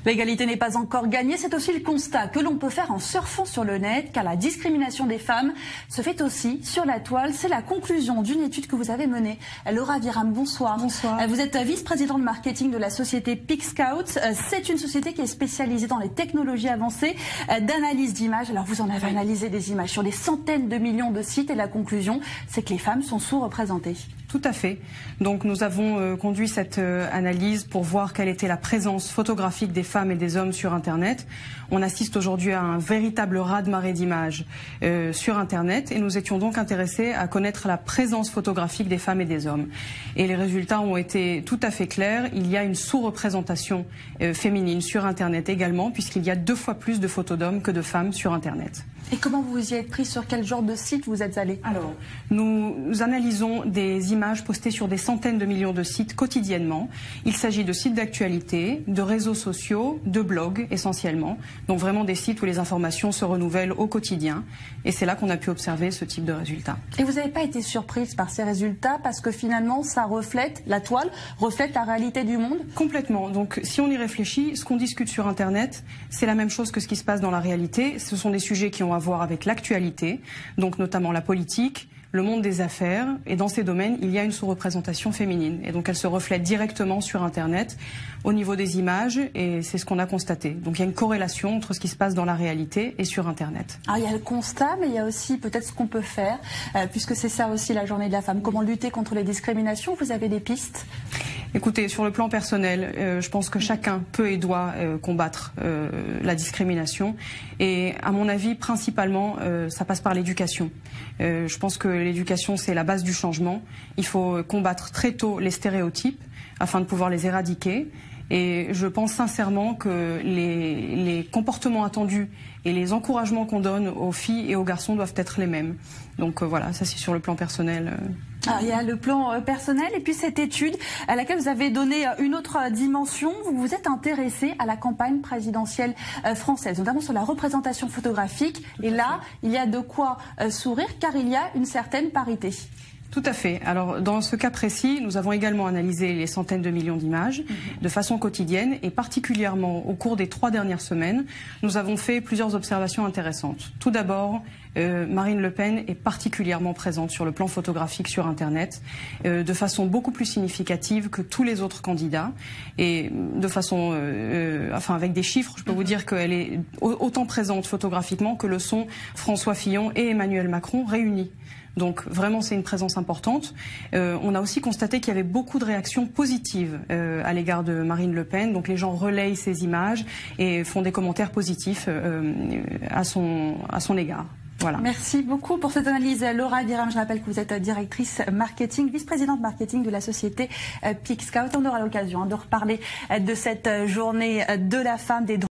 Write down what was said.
L'égalité n'est pas encore gagnée, c'est aussi le constat que l'on peut faire en surfant sur le net, car la discrimination des femmes se fait aussi sur la toile. C'est la conclusion d'une étude que vous avez menée. Laura Viram, bonsoir. Bonsoir. Vous êtes vice-présidente marketing de la société PicScout. C'est une société qui est spécialisée dans les technologies avancées d'analyse d'images. Alors vous en avez analysé des images sur des centaines de millions de sites et la conclusion, c'est que les femmes sont sous-représentées. Tout à fait. Donc nous avons conduit cette analyse pour voir quelle était la présence photographique des femmes et des hommes sur Internet. On assiste aujourd'hui à un véritable raz-de-marée d'images sur Internet et nous étions donc intéressés à connaître la présence photographique des femmes et des hommes. Et les résultats ont été tout à fait clairs. Il y a une sous-représentation féminine sur Internet également, puisqu'il y a 2 fois plus de photos d'hommes que de femmes sur Internet. Et comment vous y êtes pris? Sur quel genre de site vous êtes allé? Alors, nous analysons des images postées sur des centaines de millions de sites quotidiennement. Il s'agit de sites d'actualité, de réseaux sociaux, de blogs essentiellement. Donc vraiment des sites où les informations se renouvellent au quotidien. Et c'est là qu'on a pu observer ce type de résultats. Et vous n'avez pas été surprise par ces résultats parce que finalement ça reflète, la toile reflète la réalité du monde? Complètement. Donc si on y réfléchit, ce qu'on discute sur Internet, c'est la même chose que ce qui se passe dans la réalité. Ce sont des sujets qui ont à voir avec l'actualité, donc notamment la politique, le monde des affaires, et dans ces domaines, il y a une sous-représentation féminine. Et donc elle se reflète directement sur Internet, au niveau des images, et c'est ce qu'on a constaté. Donc il y a une corrélation entre ce qui se passe dans la réalité et sur Internet. Alors il y a le constat, mais il y a aussi peut-être ce qu'on peut faire, puisque c'est ça aussi la journée de la femme. Comment lutter contre les discriminations? Vous avez des pistes? Écoutez, sur le plan personnel, je pense que chacun peut et doit combattre la discrimination. Et à mon avis, principalement, ça passe par l'éducation. Je pense que l'éducation, c'est la base du changement. Il faut combattre très tôt les stéréotypes afin de pouvoir les éradiquer. Et je pense sincèrement que les comportements attendus et les encouragements qu'on donne aux filles et aux garçons doivent être les mêmes. Donc voilà, ça c'est sur le plan personnel. Alors, il y a le plan personnel et puis cette étude à laquelle vous avez donné une autre dimension. Vous vous êtes intéressé à la campagne présidentielle française, notamment sur la représentation photographique. Et là, il y a de quoi sourire car il y a une certaine parité. Tout à fait. Alors, dans ce cas précis, nous avons également analysé les centaines de millions d'images de façon quotidienne et particulièrement au cours des 3 dernières semaines, nous avons fait plusieurs observations intéressantes. Tout d'abord, Marine Le Pen est particulièrement présente sur le plan photographique sur Internet, de façon beaucoup plus significative que tous les autres candidats et de façon, avec des chiffres, je peux vous dire qu'elle est autant présente photographiquement que le sont François Fillon et Emmanuel Macron réunis. Donc vraiment c'est une présence importante. On a aussi constaté qu'il y avait beaucoup de réactions positives à l'égard de Marine Le Pen. Donc les gens relayent ces images et font des commentaires positifs à son égard. Voilà. Merci beaucoup pour cette analyse. Laura Viram, je rappelle que vous êtes directrice marketing, vice-présidente marketing de la société PicScout. On aura l'occasion de reparler de cette journée de la femme, des droits.